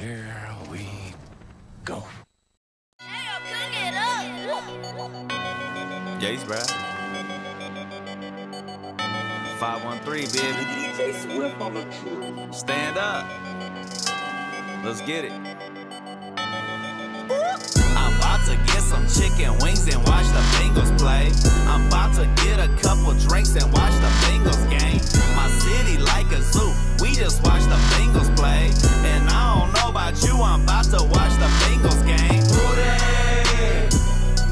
Here we go. Jace, bruh. 513, baby. Stand up. Let's get it. I'm about to get some chicken wings and watch the Bengals play. I'm about to get a couple drinks and watch the Bengals game. My city like a zoo. We just watch the Bengals play. And I don't know about you, I'm about to watch the Bengals game. Who they?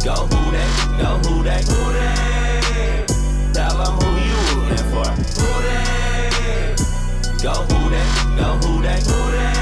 Go who they? Go who they? Who they? Tell them who you rooting for. Who they? Go who they? Go who they? Who they?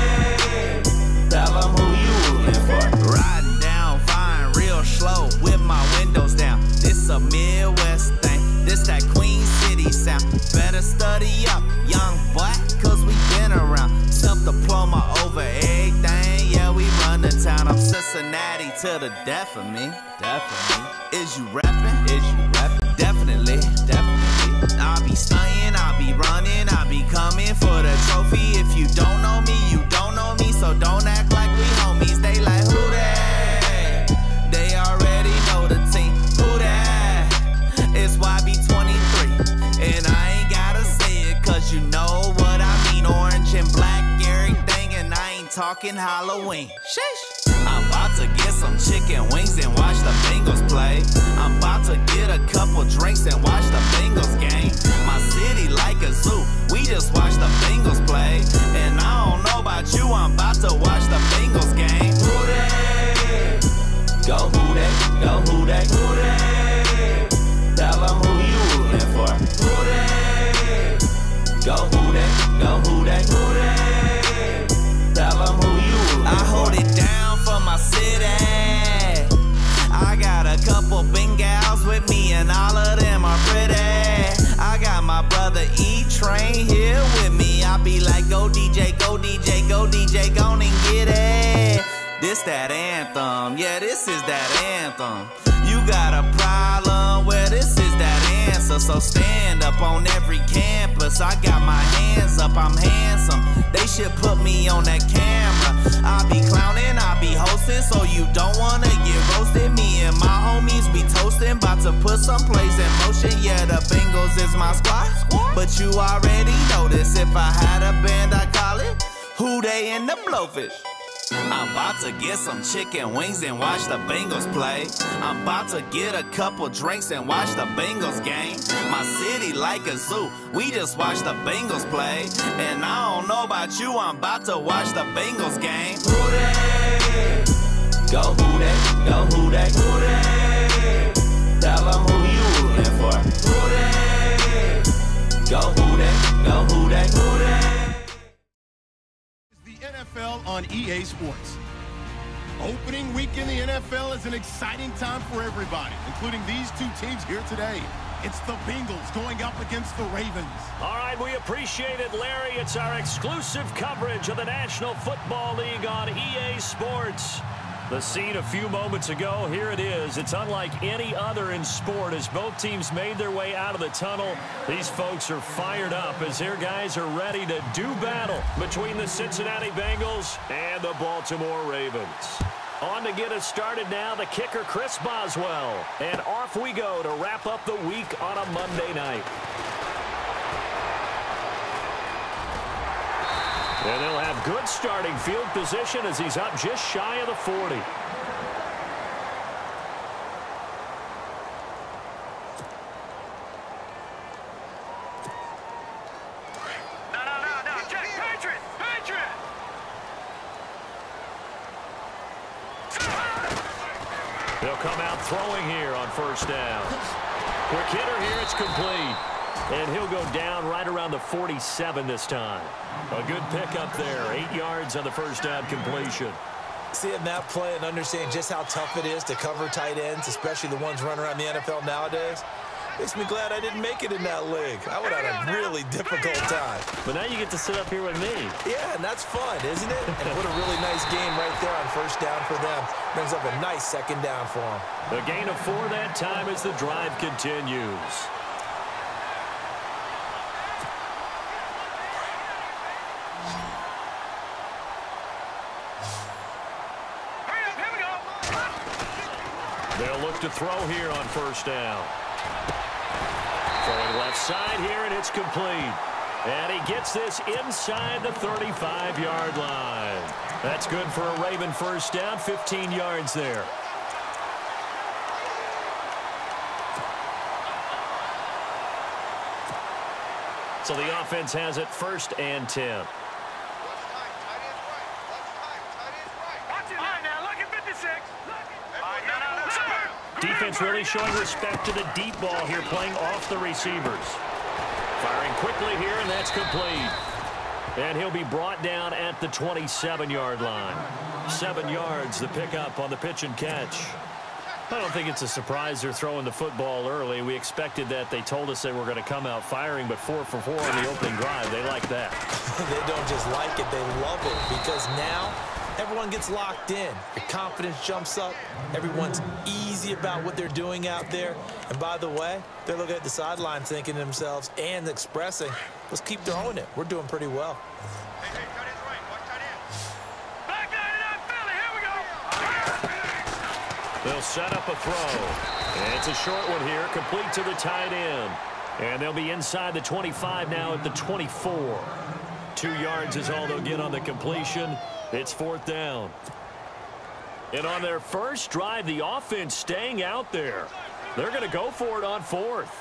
Tell them who you rooting for. Riding down Vine real slow with my windows down. This a Midwest thing. This that Queen City sound. Better study up, young boy, cause we been around. Self-diploma over everything. Yeah, we run the town. I'm Cincinnati to the death of me. Definitely. Is you rapping? Is you rapping? Definitely. Definitely. I'll be stunting, I'll be running, I'll be coming for the trophy. If you don't know me, you don't know me, so don't act like we homies. They like, who that? They already know the team. Who that? It's YB23. And I ain't gotta say it, cause you know what I mean. Orange and black, everything, and I ain't talking Halloween. Sheesh. I'm about to get some chicken wings and watch the Bengals play. I'm about to get a couple drinks and watch the Bengals game. My city like a zoo. We just watch the Bengals play. And I don't know about you, I'm about to watch the Bengals game. Who they? Go who they? Go who they? Who they? Tell them who you rooting for. Who they? Go who they? Go who they? Who they? Tell them who you rooting for. I hold it down for my city. I got a couple Bengals with me and all of them are pretty. I got my brother E-Train here with me. I be like, go DJ, go DJ, go DJ, go and get it. This that anthem, yeah, this is that anthem. You got a problem, well, this is that answer. So stand up on every campus. I got my hands up, I'm handsome. They should put me on that camera. I be clowning, I be hosting, so you don't wanna get roasted. Me and my homies be toasting, about to put some plays in motion. Yeah, the Bengals is my squad, but you already know this. If I had a band, I'd call it Who They in the Blowfish. I'm about to get some chicken wings and watch the Bengals play. I'm about to get a couple drinks and watch the Bengals game. My city like a zoo. We just watch the Bengals play. And I don't know about you, I'm about to watch the Bengals game. Who they? Go who they? Go who they? Who they? Tell them who you rooting for. Who they? Go who they? Go who they? Who they? NFL on EA Sports. Opening week in the NFL is an exciting time for everybody, including these two teams here today. It's the Bengals going up against the Ravens. All right, we appreciate it, Larry. It's our exclusive coverage of the National Football League on EA Sports. The scene a few moments ago, here it is. It's unlike any other in sport as both teams made their way out of the tunnel. These folks are fired up as their guys are ready to do battle between the Cincinnati Bengals and the Baltimore Ravens. On to get us started now, the kicker, Chris Boswell. And off we go to wrap up the week on a Monday night. And they'll have good starting field position as he's up just shy of the 40. No. Check. Patriot! They'll come out throwing here on first down. Quick hitter here, it's complete. And he'll go down right around the 47 this time. A good pickup there, 8 yards on the first down completion. Seeing that play and understanding just how tough it is to cover tight ends, especially the ones running around the NFL nowadays, makes me glad I didn't make it in that league. I would have had a really difficult time. But now you get to sit up here with me. Yeah, and that's fun, isn't it? And what a really nice game right there on first down for them. Brings up a nice second down for them. A gain of 4 that time as the drive continues. They'll look to throw here on first down. Throwing left side here, and it's complete. And he gets this inside the 35-yard line. That's good for a Raven first down, 15 yards there. So the offense has it 1st and 10. Defense really showing respect to the deep ball here, playing off the receivers. Firing quickly here, and that's complete. And he'll be brought down at the 27-yard line. 7 yards, the pickup on the pitch and catch. I don't think it's a surprise they're throwing the football early. We expected that. They told us they were going to come out firing, but 4 for 4 on the opening drive. They like that. They don't just like it, they love it, because now everyone gets locked in. Your confidence jumps up. Everyone's easy about what they're doing out there. And by the way, they're looking at the sideline thinking to themselves and expressing, let's keep throwing it. We're doing pretty well. Hey, cut his right. Watch tight end. Back line it up, Philly. Here we go. They'll set up a throw. And it's a short one here, complete to the tight end. And they'll be inside the 25 now at the 24. 2 yards is all they'll get on the completion. It's 4th down. And on their first drive, the offense staying out there. They're going to go for it on 4th.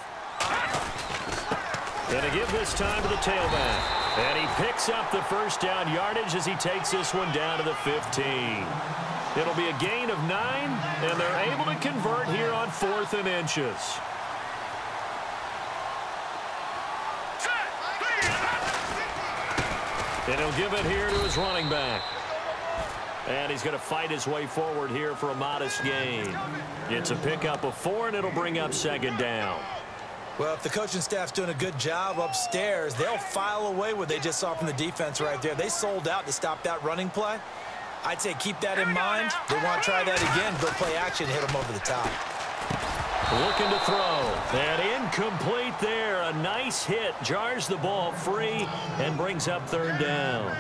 Going to give this time to the tailback. And he picks up the first down yardage as he takes this one down to the 15. It'll be a gain of 9, and they're able to convert here on 4th and inches. And he'll give it here to his running back. And he's going to fight his way forward here for a modest gain. It's a pickup of 4, and it'll bring up 2nd down. Well, if the coaching staff's doing a good job upstairs, they'll file away what they just saw from the defense right there. They sold out to stop that running play. I'd say keep that in mind. They want to try that again. Go play action, hit them over the top. Looking to throw. And incomplete there. A nice hit. Jars the ball free and brings up 3rd down.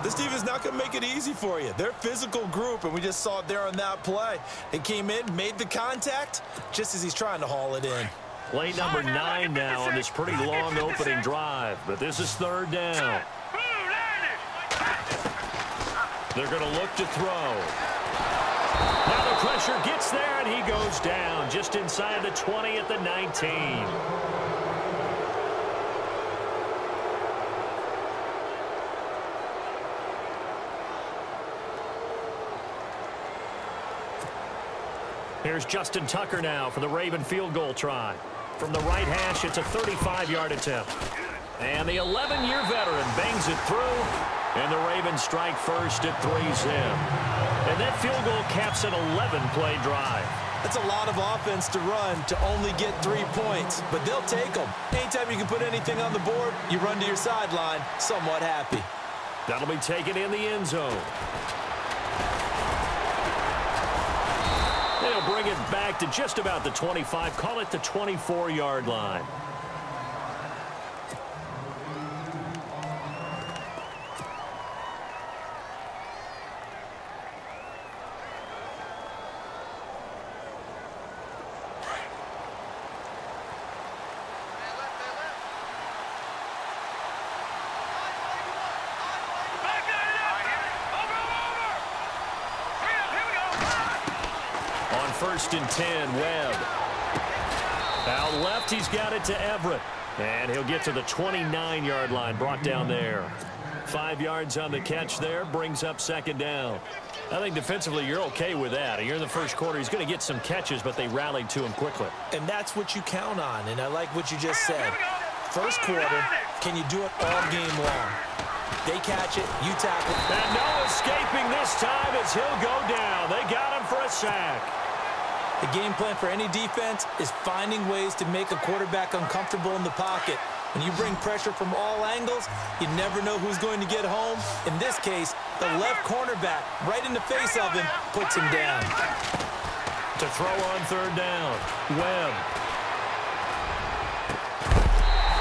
This defense is not going to make it easy for you. They're a physical group, and we just saw it there on that play. They came in, made the contact, just as he's trying to haul it in. Play number 9 now on this pretty long opening drive. But this is 3rd down. They're going to look to throw. Now the pressure gets there, and he goes down just inside the 20 at the 19. Here's Justin Tucker now for the Raven field goal try. From the right hash, it's a 35-yard attempt. And the 11-year veteran bangs it through, and the Ravens strike first at 3-zip. And that field goal caps an 11-play drive. That's a lot of offense to run to only get 3 points, but they'll take them. Anytime you can put anything on the board, you run to your sideline somewhat happy. That'll be taken in the end zone. They'll bring it back to just about the 25, call it the 24-yard line. On 1st and 10, Webb. Out left, he's got it to Everett. And he'll get to the 29-yard line, brought down there. 5 yards on the catch there, brings up 2nd down. I think defensively you're okay with that. You're in the first quarter. He's going to get some catches, but they rallied to him quickly. And that's what you count on, and I like what you just said. First quarter, can you do it all game long? They catch it, you tackle. And no escaping this time as he'll go down. They got him for a sack. The game plan for any defense is finding ways to make a quarterback uncomfortable in the pocket. When you bring pressure from all angles, you never know who's going to get home. In this case, the left cornerback, right in the face of him, puts him down. To throw on 3rd down, Webb.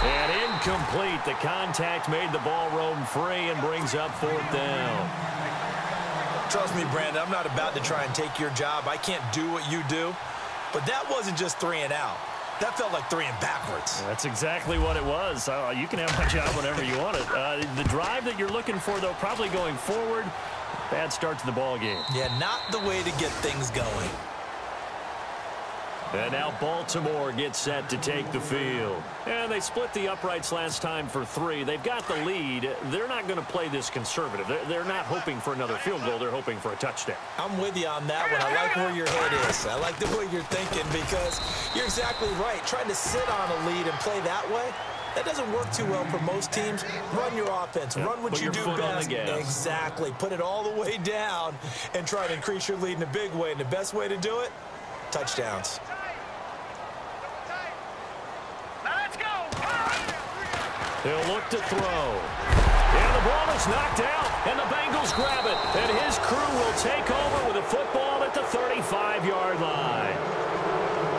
And incomplete. The contact made the ball roam free and brings up 4th down. Trust me, Brandon, I'm not about to try and take your job. I can't do what you do. But that wasn't just 3 and out. That felt like 3 and backwards. That's exactly what it was. You can have my job whenever you want it. The drive that you're looking for, though, probably going forward. Bad start to the ball game. Yeah, not the way to get things going. And now Baltimore gets set to take the field. And they split the uprights last time for 3. They've got the lead. They're not going to play this conservative. They're not hoping for another field goal. They're hoping for a touchdown. I'm with you on that one. I like where your head is. I like the way you're thinking because you're exactly right. Trying to sit on a lead and play that way, that doesn't work too well for most teams. Run your offense. Run what you do best. Exactly. Put it all the way down and try to increase your lead in a big way. And the best way to do it, touchdowns. He'll look to throw. And the ball is knocked out, and the Bengals grab it. And his crew will take over with a football at the 35-yard line.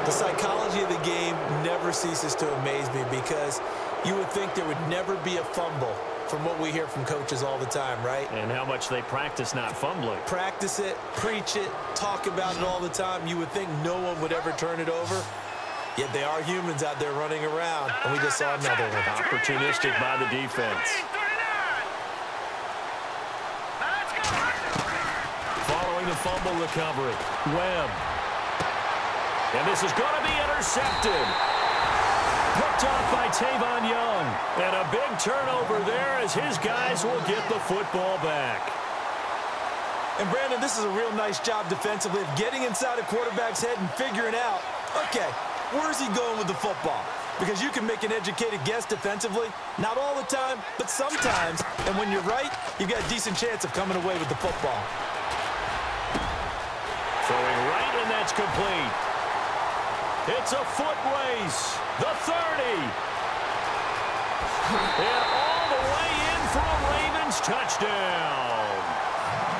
The psychology of the game never ceases to amaze me because you would think there would never be a fumble from what we hear from coaches all the time, right? And how much they practice not fumbling. Practice it, preach it, talk about it all the time. You would think no one would ever turn it over. Yet they are humans out there running around, and we just saw another one. Opportunistic by the defense. Following the fumble recovery, Webb. And this is going to be intercepted. Picked off by Tavon Young. And a big turnover there as his guys will get the football back. And, Brandon, this is a real nice job defensively of getting inside a quarterback's head and figuring out, okay, where's he going with the football? Because you can make an educated guess defensively. Not all the time, but sometimes. And when you're right, you've got a decent chance of coming away with the football. Throwing right, and that's complete. It's a foot race. The 30. And all the way in for a Ravens touchdown.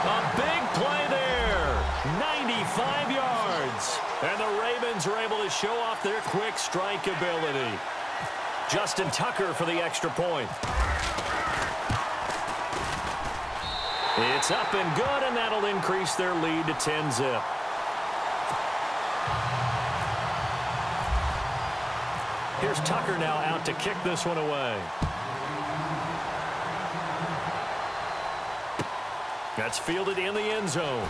A big play there. 95 yards. And the Ravens are able to show off their quick strike ability. Justin Tucker for the extra point. It's up and good, and that'll increase their lead to 10-zip. Here's Tucker now out to kick this one away. That's fielded in the end zone.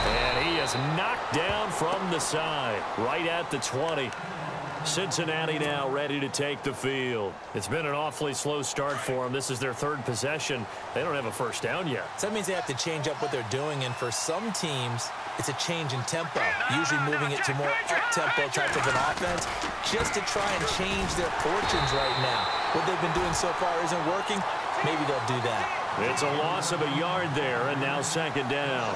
And he is knocked down from the side, right at the 20. Cincinnati now ready to take the field. It's been an awfully slow start for them. This is their 3rd possession. They don't have a first down yet. So that means they have to change up what they're doing, and for some teams, it's a change in tempo, usually moving it to more up-tempo type of an offense, just to try and change their fortunes right now. What they've been doing so far isn't working. Maybe they'll do that. It's a loss of a yard there, and now 2nd down.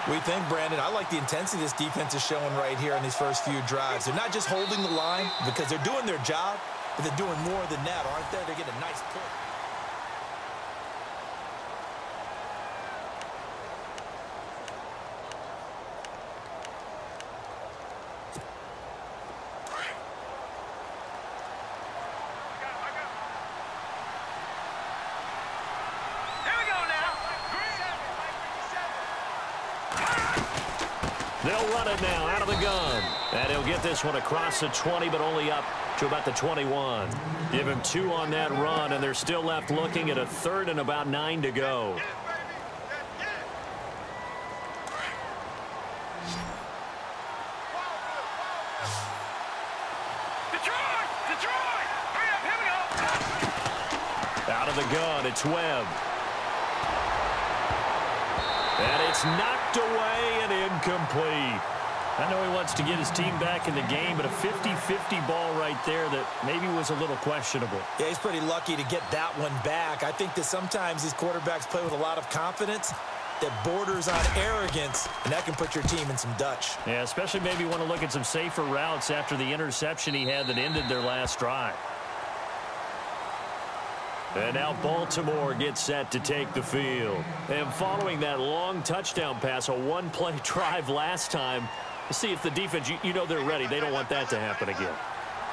We think, Brandon, I like the intensity this defense is showing right here in these first few drives. They're not just holding the line because they're doing their job, but they're doing more than that, aren't they? They're getting a nice pull. They'll run it now out of the gun. And he'll get this one across the 20, but only up to about the 21. Give him 2 on that run, and they're still left looking at a 3rd and about 9 to go. Detroit! Hurry up, here we go! Out of the gun, it's Webb. And it's knocked away and incomplete. I know he wants to get his team back in the game, but a 50-50 ball right there that maybe was a little questionable. Yeah, he's pretty lucky to get that one back. I think that sometimes these quarterbacks play with a lot of confidence that borders on arrogance, and that can put your team in some Dutch. Yeah, especially maybe want to look at some safer routes after the interception he had that ended their last drive. And now Baltimore gets set to take the field. And following that long touchdown pass, a one-play drive last time, see if the defense, you know they're ready. They don't want that to happen again.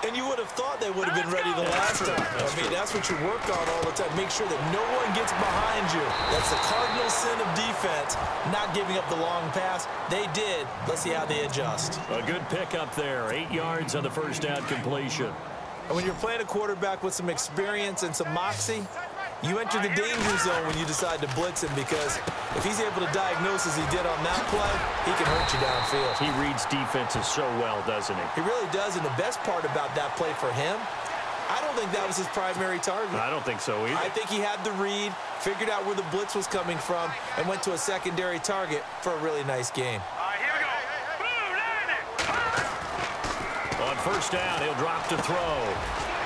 And you would have thought they would have been ready the last time. I mean, that's what you work on all the time. Make sure that no one gets behind you. That's the cardinal sin of defense, not giving up the long pass. They did. Let's see how they adjust. A good pickup there. 8 yards on the first down completion. And when you're playing a quarterback with some experience and some moxie, you enter the danger zone when you decide to blitz him, because if he's able to diagnose as he did on that play, he can hurt you downfield. He reads defenses so well, doesn't he? He really does, and the best part about that play for him, I don't think that was his primary target. I don't think so either. I think he had the read, figured out where the blitz was coming from, and went to a secondary target for a really nice game. Here we go. Boom, landing. On first down, he'll drop to throw.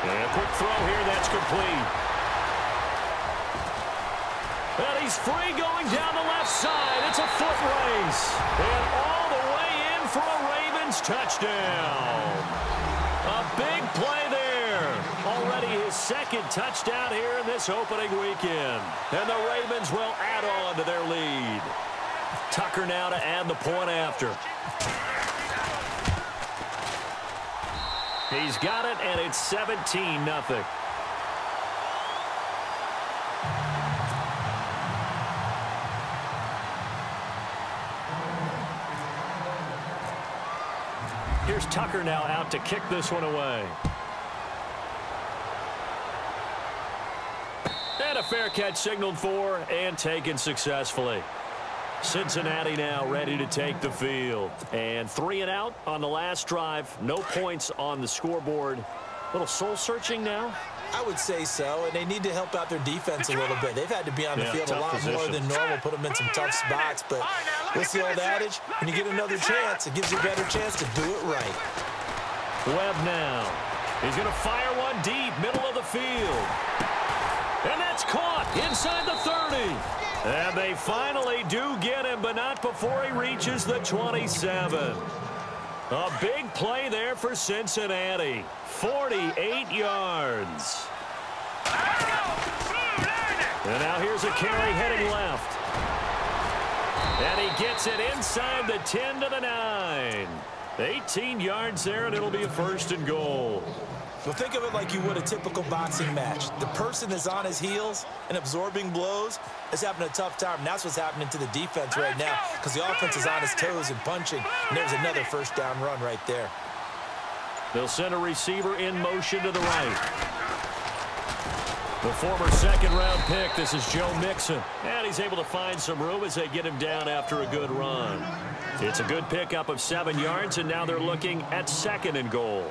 And a quick throw here, that's complete. And he's free going down the left side. It's a foot race. And all the way in for a Ravens touchdown. A big play there. Already his second touchdown here in this opening weekend. And the Ravens will add on to their lead. Tucker now to add the point after. He's got it, and it's 17-0. Here's Tucker now out to kick this one away. And a fair catch signaled for and taken successfully. Cincinnati now ready to take the field. And 3 and out on the last drive. No points on the scoreboard. A little soul-searching now? I would say so, and they need to help out their defense a little bit. They've had to be on the field a lot more than normal, put them in some tough spots. But what's the old adage? When you get another chance, it gives you a better chance to do it right. Webb now. He's going to fire one deep, middle of the field. And that's caught inside the 30. And they finally do get him, but not before he reaches the 27. A big play there for Cincinnati. 48 yards. And now here's a carry heading left. And he gets it inside the 10 to the 9. 18 yards there, and it'll be a 1st and goal. Well, think of it like you would a typical boxing match. The person is on his heels and absorbing blows is having a tough time. And that's what's happening to the defense right now, because the offense is on his toes and punching. And there's another first down run right there. They'll send a receiver in motion to the right. The former second-round pick, this is Joe Mixon. And he's able to find some room as they get him down after a good run. It's a good pickup of 7 yards, and now they're looking at 2nd and goal.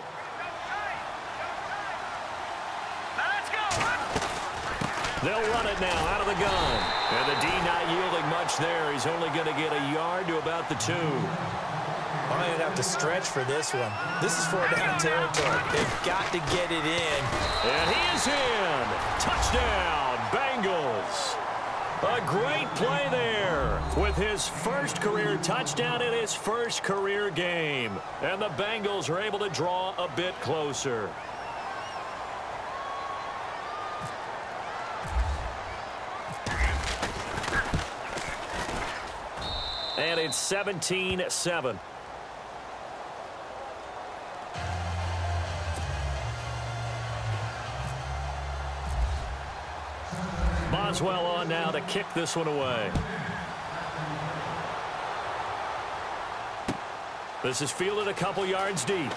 They'll run it now out of the gun. And the D not yielding much there. He's only going to get a yard to about the 2. I'm going to have to stretch for this one. This is 4-down territory. They've got to get it in. And he is in. Touchdown, Bengals. A great play there with his first career touchdown in his first career game. And the Bengals are able to draw a bit closer. And it's 17-7. Boswell on now to kick this one away. This is fielded a couple yards deep.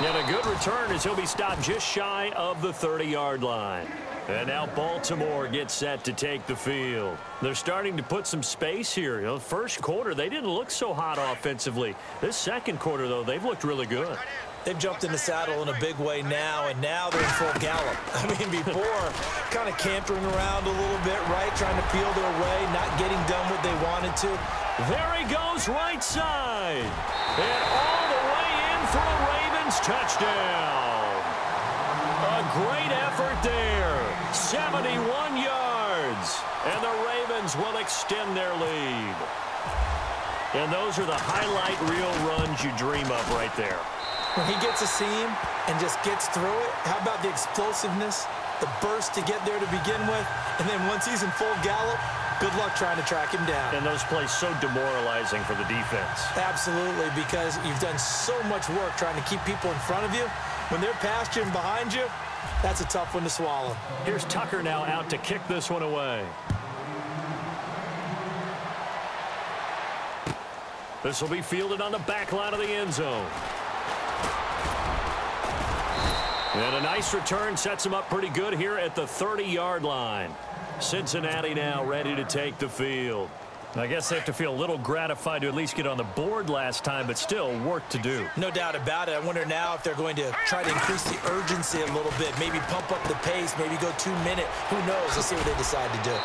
And a good return as he'll be stopped just shy of the 30-yard line. And now Baltimore gets set to take the field. They're starting to put some space here. You know, first quarter, they didn't look so hot offensively. This second quarter, though, they've looked really good. They've jumped in the saddle in a big way now, and now they're in full gallop. I mean, before, kind of cantering around a little bit, right, trying to peel their way, not getting done what they wanted to. There he goes right side. And all the way in for a Ravens touchdown. A great effort there. 71 yards. And the Ravens will extend their lead. And those are the highlight reel runs you dream of right there. When he gets a seam and just gets through it, how about the explosiveness, the burst to get there to begin with, and then once he's in full gallop, Good luck trying to track him down. And those plays so demoralizing for the defense. Absolutely, because you've done so much work trying to keep people in front of you. When they're past you and behind you, that's a tough one to swallow. Here's Tucker now out to kick this one away. This will be fielded on the back line of the end zone. And a nice return sets him up pretty good here at the 30-yard line. Cincinnati now ready to take the field. I guess they have to feel a little gratified to at least get on the board last time, but still work to do. No doubt about it. I wonder now if they're going to try to increase the urgency a little bit, maybe pump up the pace, maybe go 2-minute. Who knows? Let's see what they decide to do.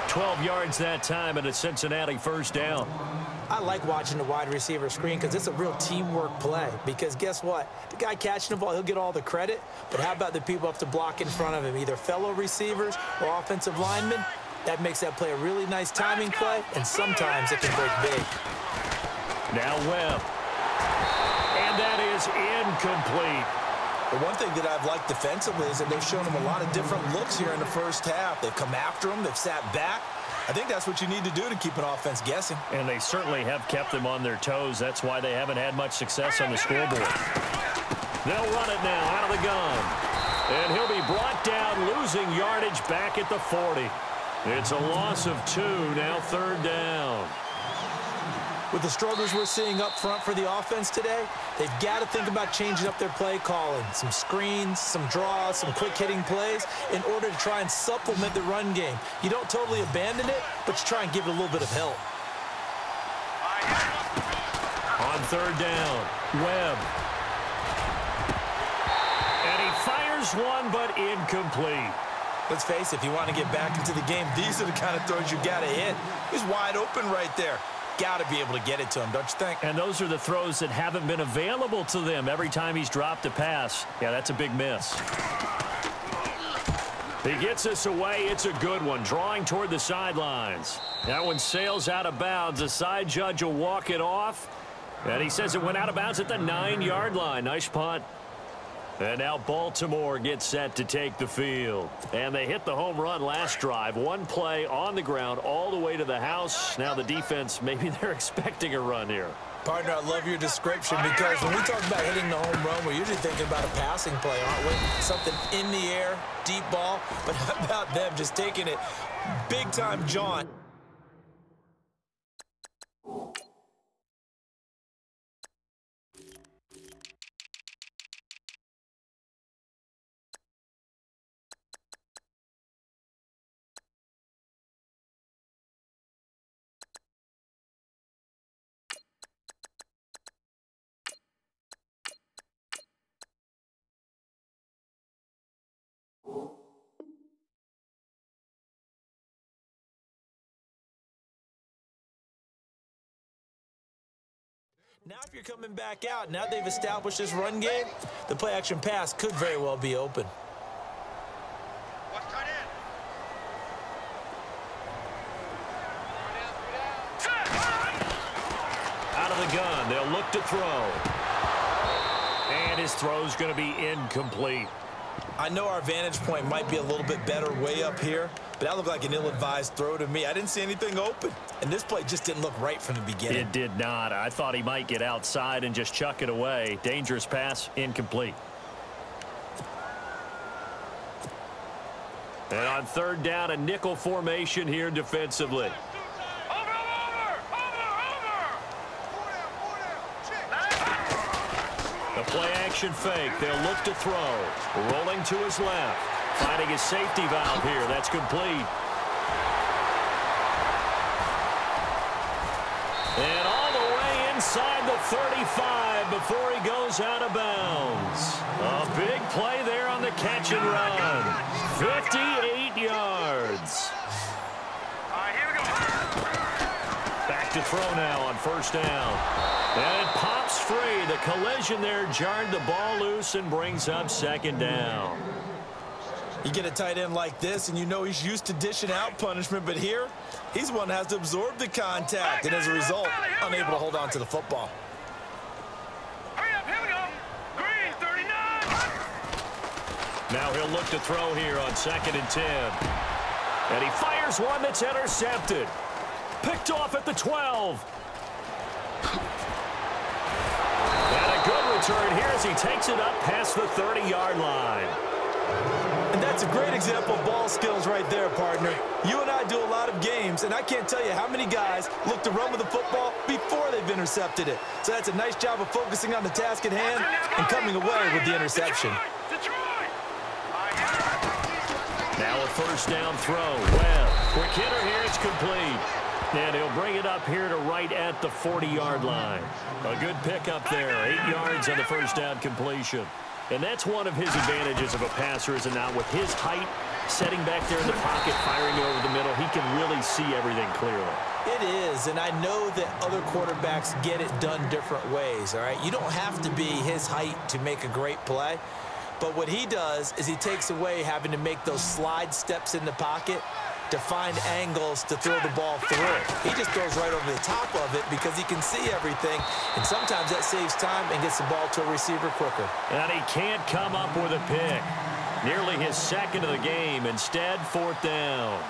12 yards that time and a Cincinnati first down. I like watching the wide receiver screen because it's a real teamwork play. Because guess what? The guy catching the ball, he'll get all the credit. But how about the people up to block in front of him, either fellow receivers or offensive linemen? That makes that play a really nice timing play, and sometimes it can break big. Now Webb. And that is incomplete. The one thing that I've liked defensively is that they've shown him a lot of different looks here in the first half. They've come after him. They've sat back. I think that's what you need to do to keep an offense guessing. And they certainly have kept them on their toes. That's why they haven't had much success on the scoreboard. They'll run it now out of the gun. And he'll be brought down, losing yardage back at the 40. It's a loss of 2, now third down. With the struggles we're seeing up front for the offense today, they've got to think about changing up their play calling. Some screens, some draws, some quick-hitting plays in order to try and supplement the run game. You don't totally abandon it, but you try and give it a little bit of help. On third down, Webb. And he fires one, but incomplete. Let's face it, if you want to get back into the game, these are the kind of throws you got to hit. He's wide open right there. Got to be able to get it to him, don't you think? And those are the throws that haven't been available to them every time he's dropped a pass. Yeah, that's a big miss. He gets this away. It's a good one, drawing toward the sidelines. That one sails out of bounds. The side judge will walk it off. And he says it went out of bounds at the 9-yard line. Nice punt. And now Baltimore gets set to take the field. And they hit the home run last drive. One play on the ground all the way to the house. Now the defense, maybe they're expecting a run here. Partner, I love your description because when we talk about hitting the home run, we're usually thinking about a passing play, aren't we? Something in the air, deep ball. But how about them just taking it big-time jaunt? Now if you're coming back out, now they've established this run game, the play-action pass could very well be open. Watch tight end. Out of the gun, they'll look to throw. And his throw's going to be incomplete. I know our vantage point might be a little bit better way up here, but that looked like an ill-advised throw to me. I didn't see anything open, and this play just didn't look right from the beginning. It did not. I thought he might get outside and just chuck it away. Dangerous pass, incomplete. And on third down, a nickel formation here defensively. The play-action fake. They'll look to throw. Rolling to his left. Finding his safety valve here. That's complete. And all the way inside the 35 before he goes out of bounds. A big play there on the catch and run. 58 yards. Here we go. Back to throw now on first down. And it pops free. The collision there jarred the ball loose and brings up second down. You get a tight end like this, and you know he's used to dishing out punishment, but here, he's the one that has to absorb the contact, and as a result, unable to hold on to the football. Hurry up, here we go. Green, 39. Now he'll look to throw here on 2nd and 10. And he fires one that's intercepted. Picked off at the 12. And a good return here as he takes it up past the 30-yard line. And that's a great example of ball skills right there, partner. You and I do a lot of games, and I can't tell you how many guys look to run with the football before they've intercepted it. So that's a nice job of focusing on the task at hand and coming away with the interception. Now a first down throw. Well, quick hitter here. It's complete. And he'll bring it up here to right at the 40-yard line. A good pickup there. 8 yards on the first down completion. And that's one of his advantages of a passer, is it not? With his height, setting back there in the pocket, firing it over the middle, he can really see everything clearly. It is, and I know that other quarterbacks get it done different ways, all right? You don't have to be his height to make a great play. But what he does is he takes away having to make those slide steps in the pocket to find angles to throw the ball through. He just throws right over the top of it because he can see everything, and sometimes that saves time and gets the ball to a receiver quicker. And he can't come up with a pick. Nearly his second of the game. Instead, fourth down.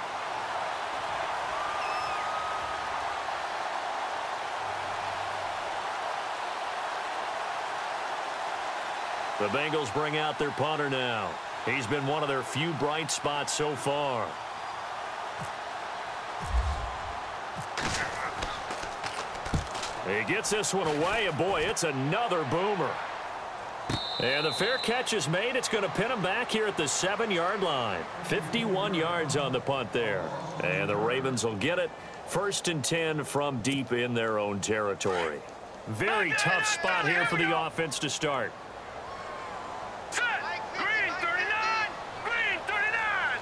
The Bengals bring out their punter now. He's been one of their few bright spots so far. He gets this one away, and boy, it's another boomer. And the fair catch is made. It's going to pin him back here at the 7-yard line. 51 yards on the punt there. And the Ravens will get it. 1st and 10 from deep in their own territory. Very tough spot here for the offense to start. Green 39! Green 39!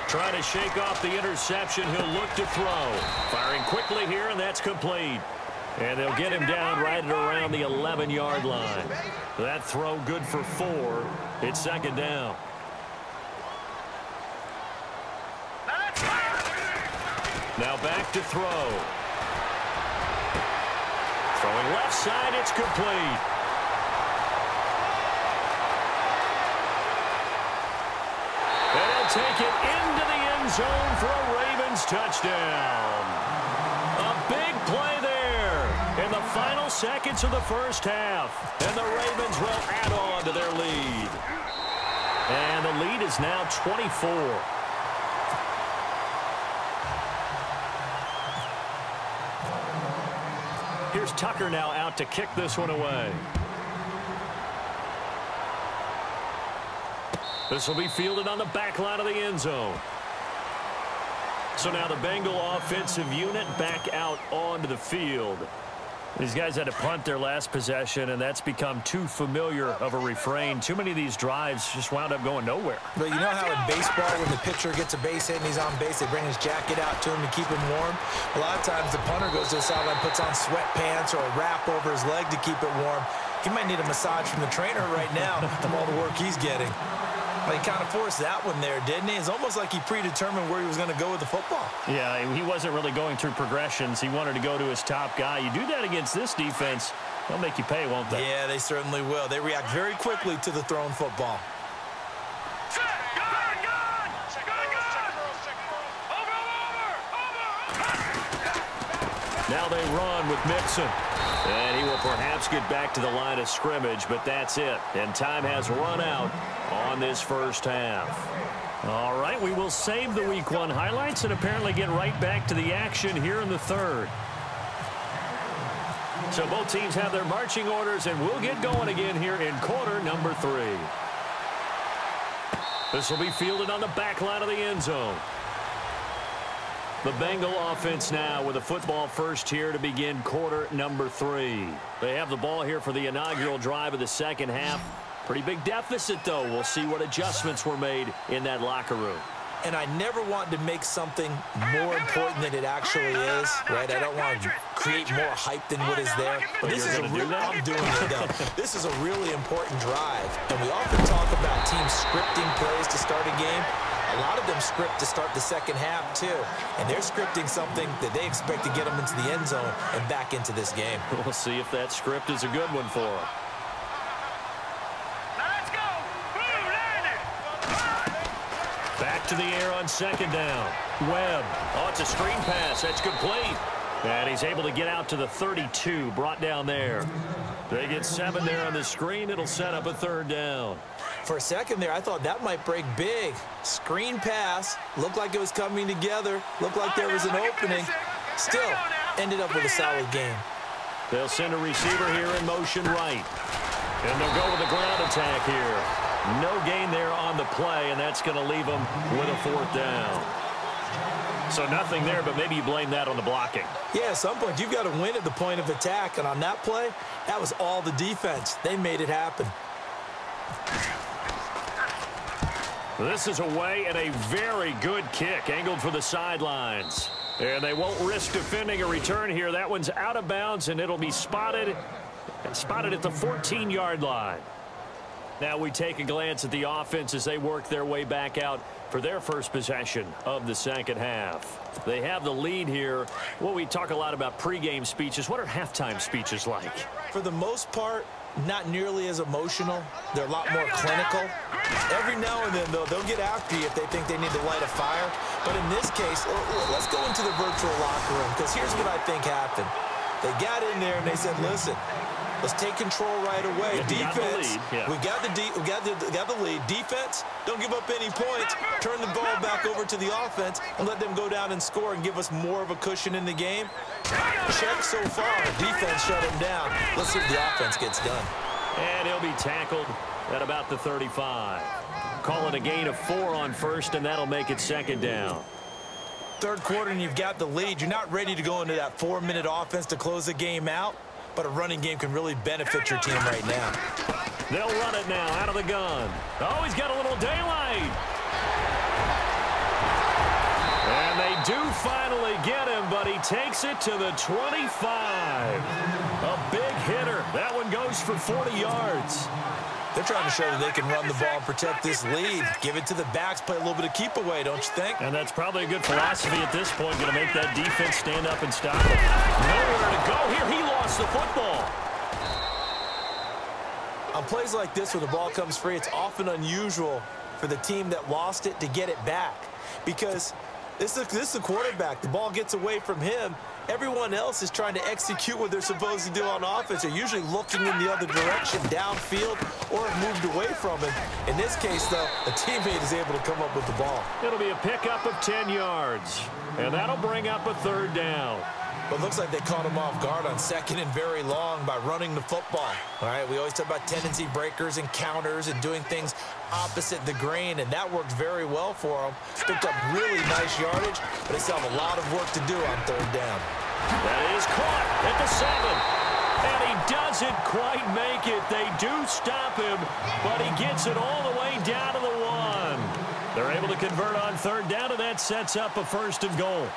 Trying to shake off the interception. He'll look to throw. Firing quickly here, and that's complete. And they'll get him down right at around the 11-yard line. That throw good for 4. It's second down. Now back to throw. Throwing left side, it's complete. And he'll take it into the end zone for a Ravens touchdown. A big play there in the final seconds of the first half. And the Ravens will add on to their lead. And the lead is now 24. Here's Tucker now out to kick this one away. This will be fielded on the back line of the end zone. So now the Bengal offensive unit back out onto the field. These guys had to punt their last possession, and that's become too familiar of a refrain. Too many of these drives just wound up going nowhere. But you know how in baseball, when the pitcher gets a base hit and he's on base, they bring his jacket out to him to keep him warm? A lot of times the punter goes to the sideline, puts on sweatpants or a wrap over his leg to keep it warm. He might need a massage from the trainer right now from all the work he's getting. Well, he kind of forced that one there, didn't he? It's almost like he predetermined where he was going to go with the football. Yeah, he wasn't really going through progressions. He wanted to go to his top guy. You do that against this defense, they'll make you pay, won't they? Yeah, they certainly will. They react very quickly to the thrown football. Now they run with Mixon. And he will perhaps get back to the line of scrimmage, but that's it. And time has run out on this first half. All right, we will save the Week 1 highlights and apparently get right back to the action here in the third. So both teams have their marching orders, and we'll get going again here in quarter number 3. This will be fielded on the back line of the end zone. The Bengal offense now with a football first here to begin quarter number 3. They have the ball here for the inaugural drive of the second half. Pretty big deficit, though. We'll see what adjustments were made in that locker room. And I never want to make something more important than it actually is, right? I don't want to create more hype than what is there. But this is I'm doing it, though. This is a really important drive. And we often talk about teams scripting plays to start a game. A lot of them script to start the second half, too. And they're scripting something that they expect to get them into the end zone and back into this game. We'll see if that script is a good one for them. Back back to the air on second down. Webb. Oh, it's a screen pass. That's complete. And he's able to get out to the 32, brought down there. They get 7 there on the screen. It'll set up a third down. For a second there, I thought that might break big. Screen pass. Looked like it was coming together. Looked like there was an opening. Still, ended up with a solid game. They'll send a receiver here in motion right. And they'll go with a ground attack here. No gain there on the play, and that's going to leave them with a fourth down. So nothing there, but maybe you blame that on the blocking. Yeah, at some point, you've got to win at the point of attack. And on that play, that was all the defense. They made it happen. This is away and a very good kick, angled for the sidelines. And they won't risk defending a return here. That one's out of bounds, and it'll be spotted at the 14-yard line. Now we take a glance at the offense as they work their way back out for their first possession of the second half. They have the lead here. Well, we talk a lot about pregame speeches. What are halftime speeches like? For the most part, not nearly as emotional. They're a lot more clinical. Every now and then, though, they'll get after you if they think they need to light a fire. But in this case, let's go into the virtual locker room, because here's what I think happened. They got in there and they said, listen, let's take control right away. Defense, we got the lead. Defense, don't give up any points. Turn the ball back over to the offense and let them go down and score and give us more of a cushion in the game. Check so far. Defense shut him down. Let's see if the offense gets done. And he'll be tackled at about the 35. Call it a gain of 4 on first, and that'll make it second down. Third quarter, and you've got the lead. You're not ready to go into that 4-minute offense to close the game out, but a running game can really benefit your team right now. They'll run it now out of the gun. Oh, he's got a little daylight. And they do finally get him, but he takes it to the 25. A big hitter. That one goes for 40 yards. They're trying to show that they can run the ball and protect this lead. Give it to the backs, play a little bit of keep away, don't you think? And that's probably a good philosophy at this point, going to make that defense stand up and stop him. Nowhere to go here. He lost the football. On plays like this where the ball comes free, it's often unusual for the team that lost it to get it back, because this is the quarterback. The ball gets away from him. Everyone else is trying to execute what they're supposed to do on offense. They're usually looking in the other direction, downfield, or have moved away from him. In this case, though, a teammate is able to come up with the ball. It'll be a pickup of 10 yards, and that'll bring up a third down. But it looks like they caught him off guard on second and very long by running the football. All right, we always talk about tendency breakers and counters and doing things opposite the grain, and that worked very well for them. Picked up really nice yardage, but they still have a lot of work to do on third down. That is caught at the 7. And he doesn't quite make it. They do stop him, but he gets it all the way down to the 1. They're able to convert on third down, and that sets up a first and goal.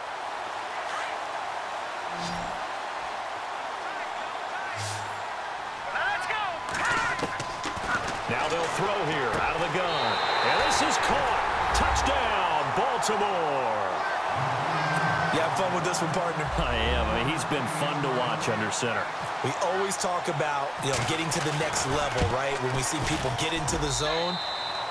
Now they'll throw here out of the gun. And this is caught. Touchdown, Baltimore. You have fun with this one, partner? I am. I mean, he's been fun to watch under center. We always talk about, getting to the next level, right? When we see people get into the zone,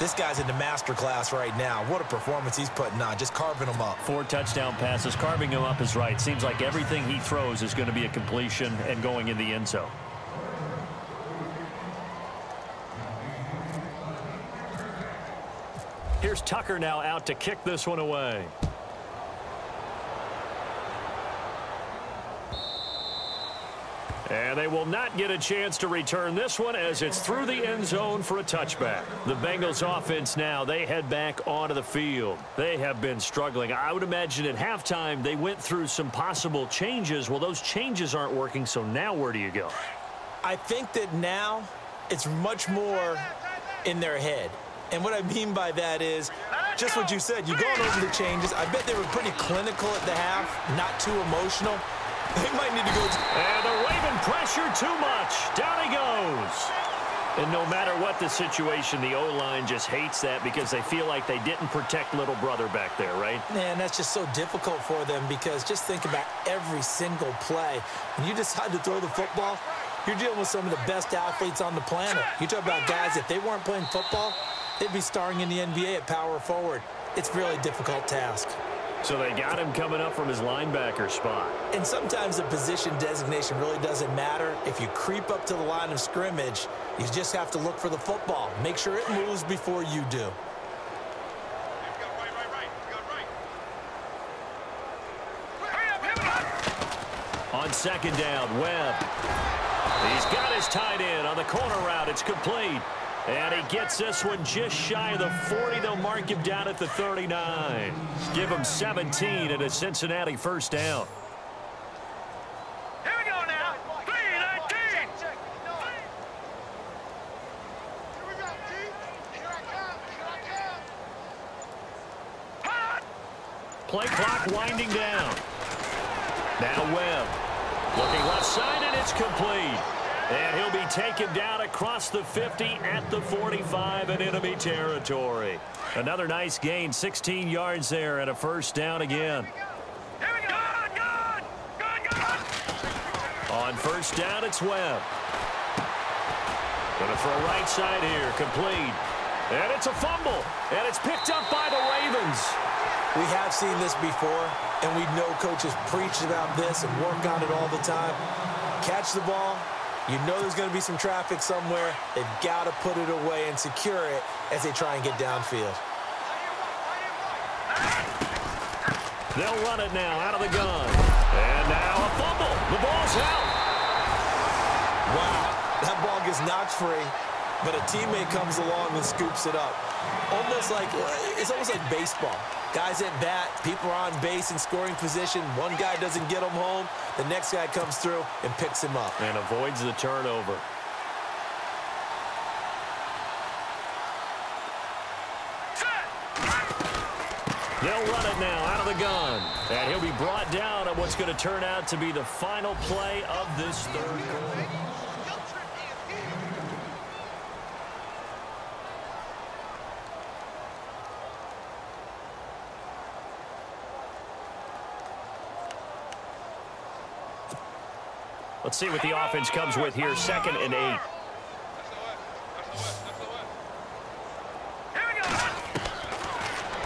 this guy's in the master class right now. What a performance he's putting on, just carving them up. 4 touchdown passes. Carving him up is right. Seems like everything he throws is going to be a completion and going in the end zone. Here's Tucker now out to kick this one away. And they will not get a chance to return this one as it's through the end zone for a touchback. The Bengals offense now, they head back onto the field. They have been struggling. I would imagine at halftime they went through some possible changes. Well, those changes aren't working, so now where do you go? I think that now it's much more in their head. And what I mean by that is just what you said. You've gone over the changes. I bet they were pretty clinical at the half, not too emotional. They might need to go. And they're waving pressure too much. Down he goes. And no matter what the situation, the O-line just hates that because they feel like they didn't protect little brother back there, right? Man, that's just so difficult for them because just think about every single play. When you decide to throw the football, you're dealing with some of the best athletes on the planet. You talk about guys, if they weren't playing football, they'd be starring in the NBA at power forward. it's a really difficult task. So they got him coming up from his linebacker spot. And sometimes the position designation really doesn't matter. If you creep up to the line of scrimmage, you just have to look for the football. Make sure it moves before you do. On second down, Webb. He's got his tight end on the corner route. It's complete. And he gets this one just shy of the 40. They'll mark him down at the 39. Give him 17 and a Cincinnati first down. Here we go now. 3-19. Play clock winding down. Now Webb. Looking left side, and it's complete. And he'll be taken down across the 50 at the 45 in enemy territory. Another nice gain, 16 yards there and a first down again. Here we go. Good. On first down, it's Webb. Going to throw right side here, complete. And it's a fumble, and it's picked up by the Ravens. We have seen this before, and we know coaches preach about this and work on it all the time. Catch the ball. You know there's going to be some traffic somewhere. They've got to put it away and secure it as they try and get downfield. They'll run it now out of the gun. And now a fumble. The ball's out. Wow, that ball gets knocked free, but a teammate comes along and scoops it up. It's almost like baseball. Guys at bat, people are on base in scoring position. One guy doesn't get him home. The next guy comes through and picks him up. And avoids the turnover. They'll run it now out of the gun. And he'll be brought down on what's going to turn out to be the final play of this third quarter. Let's see what the offense comes with here. 2nd and 8.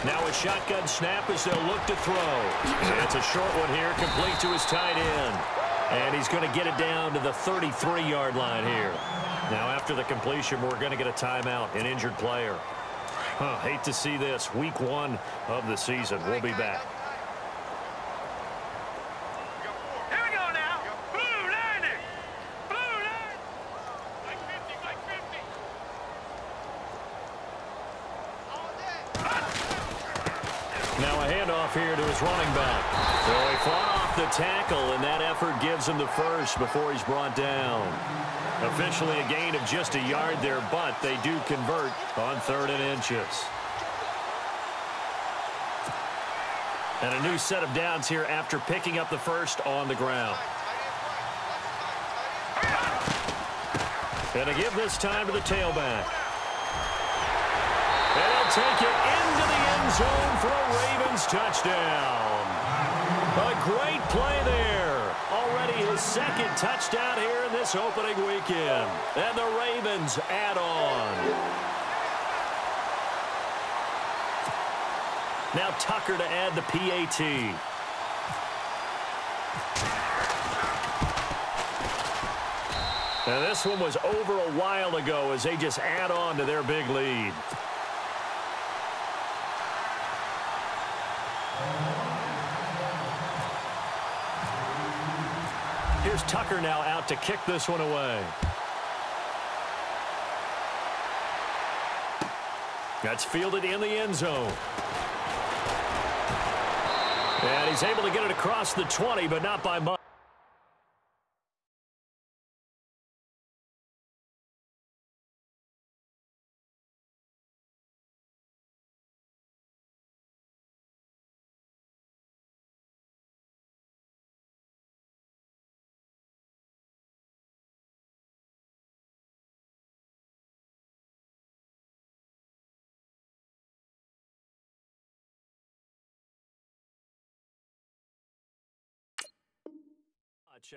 Now a shotgun snap as they'll look to throw. And it's a short one here, complete to his tight end. And he's going to get it down to the 33-yard line here. Now after the completion, we're going to get a timeout, an injured player. Hate to see this. Week 1 of the season. We'll be back. Here to his running back. So he fought off the tackle, and that effort gives him the first before he's brought down. Officially a gain of just a yard there, but they do convert on 3rd and inches. And a new set of downs here after picking up the first on the ground. And to give this time to the tailback. And he'll take it into the end zone for a Ravens touchdown. A great play there. Already his 2nd touchdown here in this opening weekend. And the Ravens add on. Now Tucker to add the PAT. And this one was over a while ago as they just add on to their big lead. Here's Tucker now out to kick this one away. That's fielded in the end zone. And he's able to get it across the 20, but not by much.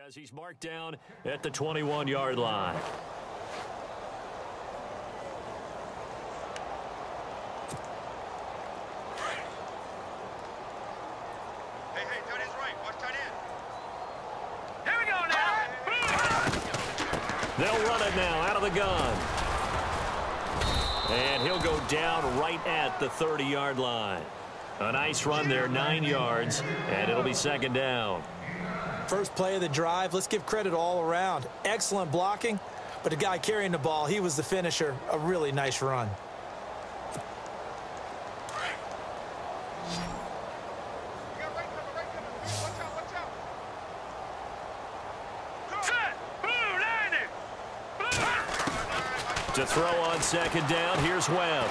As he's marked down at the 21-yard line. Here we go now. They'll run it now out of the gun. And he'll go down right at the 30-yard line. A nice run there, 9 yards, and it'll be second down. First play of the drive, let's give credit all around. Excellent blocking, but the guy carrying the ball, he was the finisher. A really nice run. To throw on second down, here's Webb.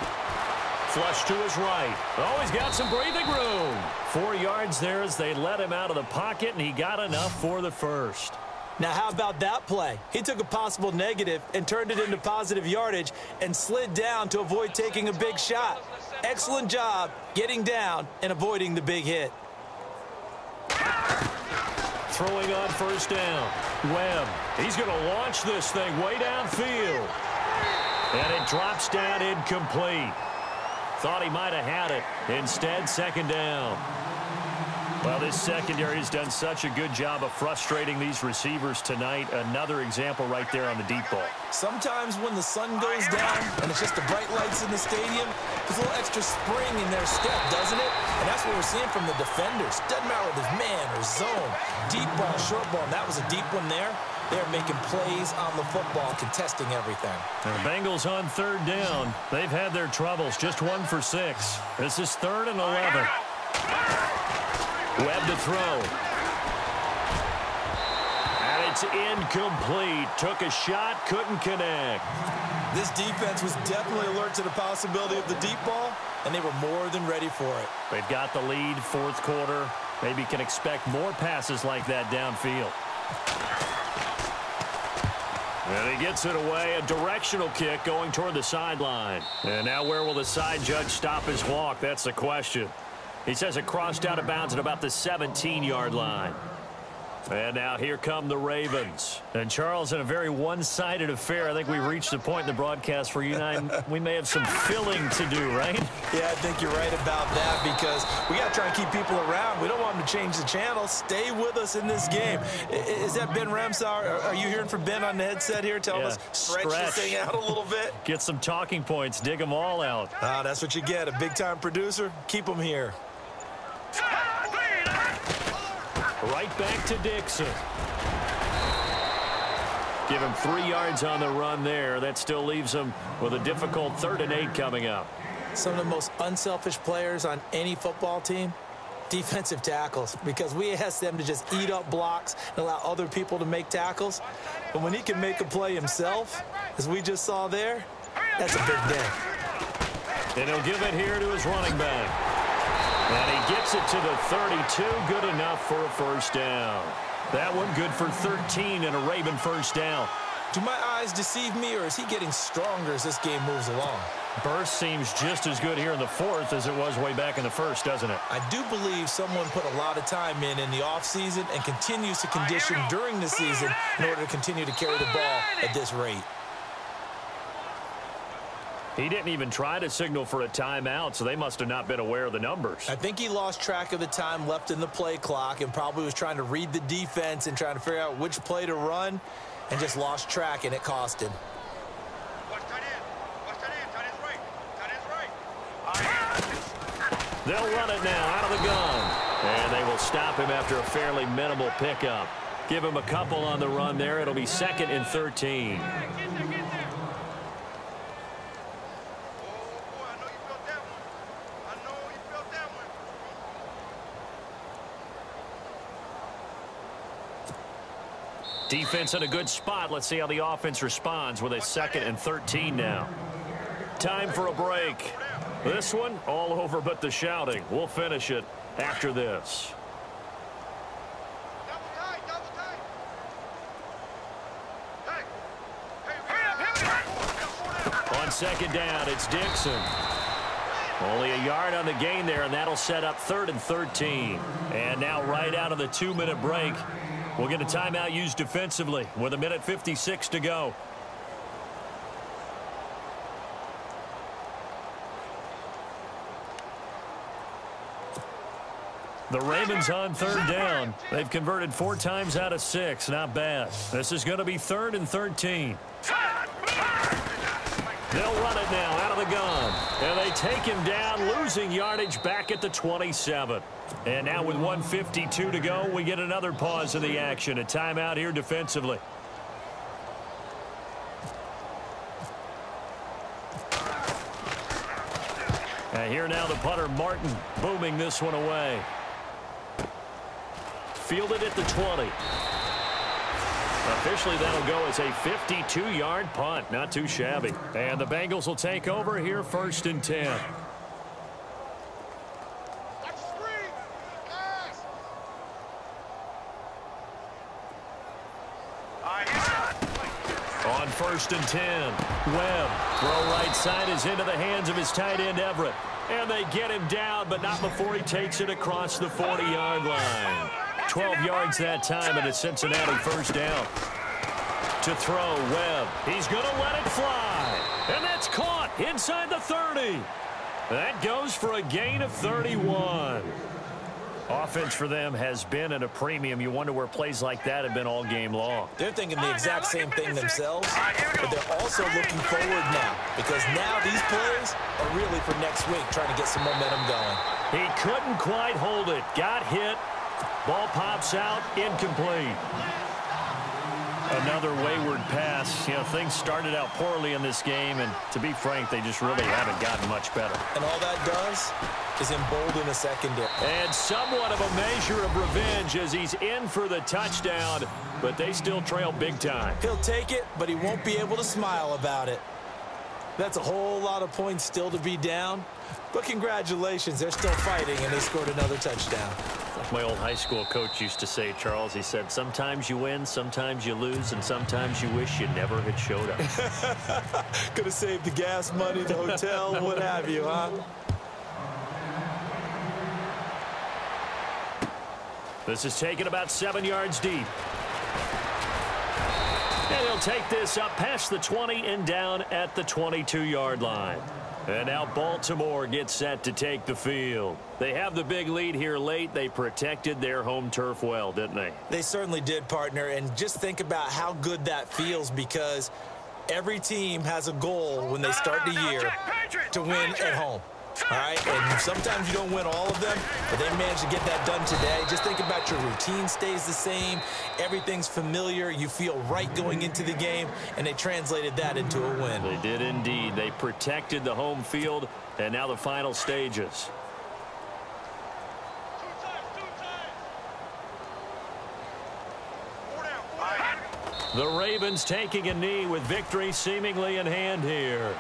Flush to his right. Oh, he's got some breathing room. 4 yards there as they let him out of the pocket, and he got enough for the first. Now, how about that play? He took a possible negative and turned it into positive yardage and slid down to avoid taking a big shot. Excellent job getting down and avoiding the big hit. Throwing on first down. Webb, he's going to launch this thing way downfield. And it drops down incomplete. Thought he might have had it. Instead, second down. Well, this secondary has done such a good job of frustrating these receivers tonight. Another example right there on the deep ball. Sometimes when the sun goes down and it's just the bright lights in the stadium, there's a little extra spring in their step, doesn't it? And that's what we're seeing from the defenders. Doesn't matter whether it's man or zone, deep ball, short ball, and that was a deep one there. They're making plays on the football, contesting everything. The Bengals on third down. They've had their troubles, just 1 for 6. This is 3rd and 11. Webb to throw. And it's incomplete. Took a shot, couldn't connect. This defense was definitely alert to the possibility of the deep ball, and they were more than ready for it. They've got the lead, 4th quarter. Maybe can expect more passes like that downfield. And he gets it away, a directional kick going toward the sideline. And now where will the side judge stop his walk? That's the question. He says it crossed out of bounds at about the 17-yard line. And now here come the Ravens. And Charles, in a very one-sided affair, I think we reached the point in the broadcast where you and I, we may have some filling to do, right? Yeah, I think you're right about that because we got to try and keep people around. We don't want them to change the channel. Stay with us in this game. Is that Ben Ramsar? Are you hearing from Ben on the headset here telling us stretch this thing out a little bit? Get some talking points. Dig them all out. That's what you get. A big-time producer. Keep them here. Right back to Dixon. Give him 3 yards on the run there. That still leaves him with a difficult 3rd and 8 coming up. Some of the most unselfish players on any football team, defensive tackles, because we ask them to just eat up blocks and allow other people to make tackles. But when he can make a play himself, as we just saw there, that's a big day. And he'll give it here to his running back. And he gets it to the 32, good enough for a first down. That one good for 13 and a Raven first down. Do my eyes deceive me, or is he getting stronger as this game moves along? Burst seems just as good here in the 4th as it was way back in the 1st, doesn't it? I do believe someone put a lot of time in the offseason and continues to condition during the season in order to continue to carry the ball at this rate. He didn't even try to signal for a timeout, so they must have not been aware of the numbers. I think he lost track of the time left in the play clock and probably was trying to read the defense and trying to figure out which play to run and just lost track, and it cost him. They'll run it now out of the gun. And they will stop him after a fairly minimal pickup. Give him a couple on the run there. It'll be 2nd and 13. Defense in a good spot. Let's see how the offense responds with a 2nd and 13 now. Time for a break. This one, all over but the shouting. We'll finish it after this. On second down, it's Dixon. Only a yard on the gain there, and that'll set up 3rd and 13. And now right out of the 2-minute break, we'll get a timeout used defensively with 1:56 to go. The Ravens on third down. They've converted 4 times out of 6. Not bad. This is going to be 3rd and 13. They'll run it now out of the gun. And they take him down, losing yardage back at the 27. And now with 1:52 to go, we get another pause in the action. A timeout here defensively. And here now the punter, Martin, booming this one away. Fielded at the 20. Officially, that'll go as a 52-yard punt. Not too shabby. And the Bengals will take over here 1st and 10. On 1st and 10, Webb. Throw right side is into the hands of his tight end, Everett. And they get him down, but not before he takes it across the 40-yard line. 12 yards that time, and it's Cincinnati 1st down. To throw, Webb. He's going to let it fly. And that's caught inside the 30. That goes for a gain of 31. Offense for them has been at a premium. You wonder where plays like that have been all game long. They're thinking the exact same thing themselves, but they're also looking forward now, because now these plays are really for next week, trying to get some momentum going. He couldn't quite hold it. Got hit. Ball pops out. Incomplete. Another wayward pass. You know, things started out poorly in this game, and to be frank, they just really haven't gotten much better. And all that does is embolden a secondary. And somewhat of a measure of revenge as he's in for the touchdown, but they still trail big time. He'll take it, but he won't be able to smile about it. That's a whole lot of points still to be down, but congratulations, they're still fighting, and they scored another touchdown. Like my old high school coach used to say, Charles, he said, sometimes you win, sometimes you lose, and sometimes you wish you never had showed up. Could have saved the gas money, the hotel, what have you, huh? This is taken about 7 yards deep. And he'll take this up past the 20 and down at the 22-yard line. And now Baltimore gets set to take the field. They have the big lead here late. They protected their home turf well, didn't they? They certainly did, partner. And just think about how good that feels, because every team has a goal when they start the year to win at home. All right, and sometimes you don't win all of them, but they managed to get that done today. Just think about your routine stays the same. Everything's familiar. You feel right going into the game, and they translated that into a win. They did indeed. They protected the home field, and now the final stages. The Ravens taking a knee with victory seemingly in hand here.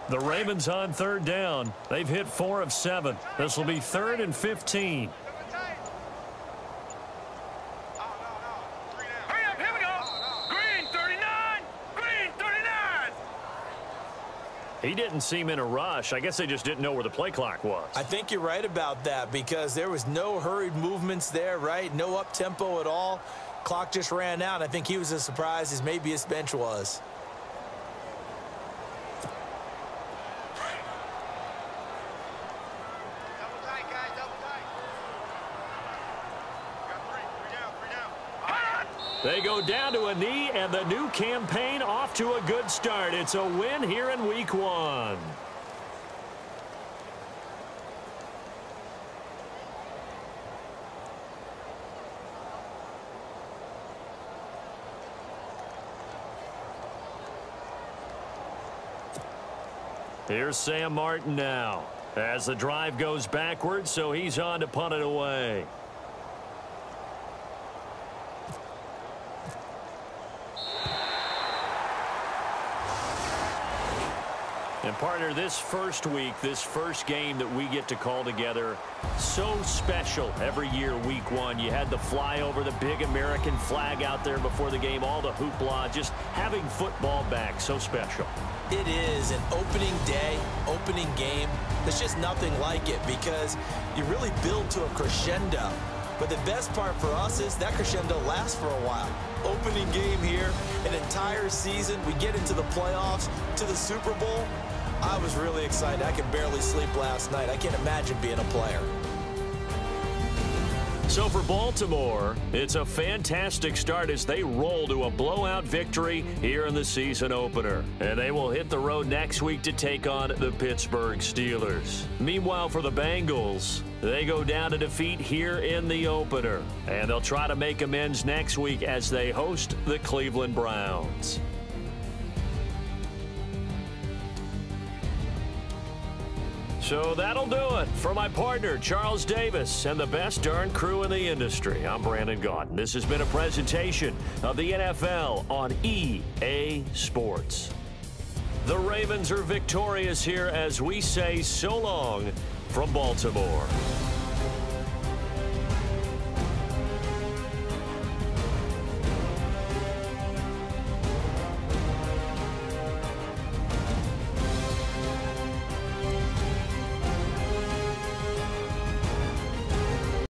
The Ravens on third down. They've hit 4 of 7. This will be 3rd and 15. Hurry up, here we go. Green 39. Green 39. He didn't seem in a rush. I guess they just didn't know where the play clock was. I think you're right about that, because there was no hurried movements there, right? No up-tempo at all. Clock just ran out. I think he was as surprised as maybe his bench was. They go down to a knee, and the new campaign off to a good start. It's a win here in week 1. Here's Sam Martin now as the drive goes backwards, so he's on to punt it away. And, partner, this first week, this first game that we get to call together, so special every year, week 1. You had the flyover, the big American flag out there before the game, all the hoopla, just having football back, so special. It is an opening day, opening game. There's just nothing like it, because you really build to a crescendo. But the best part for us is that crescendo lasts for a while. Opening game here, an entire season, we get into the playoffs, to the Super Bowl. I was really excited. I could barely sleep last night. I can't imagine being a player. So for Baltimore, it's a fantastic start as they roll to a blowout victory here in the season opener. And they will hit the road next week to take on the Pittsburgh Steelers. Meanwhile, for the Bengals, they go down to defeat here in the opener. And they'll try to make amends next week as they host the Cleveland Browns. So that'll do it. For my partner, Charles Davis, and the best darn crew in the industry, I'm Brandon Gaudin. This has been a presentation of the NFL on EA Sports. The Ravens are victorious here as we say so long from Baltimore.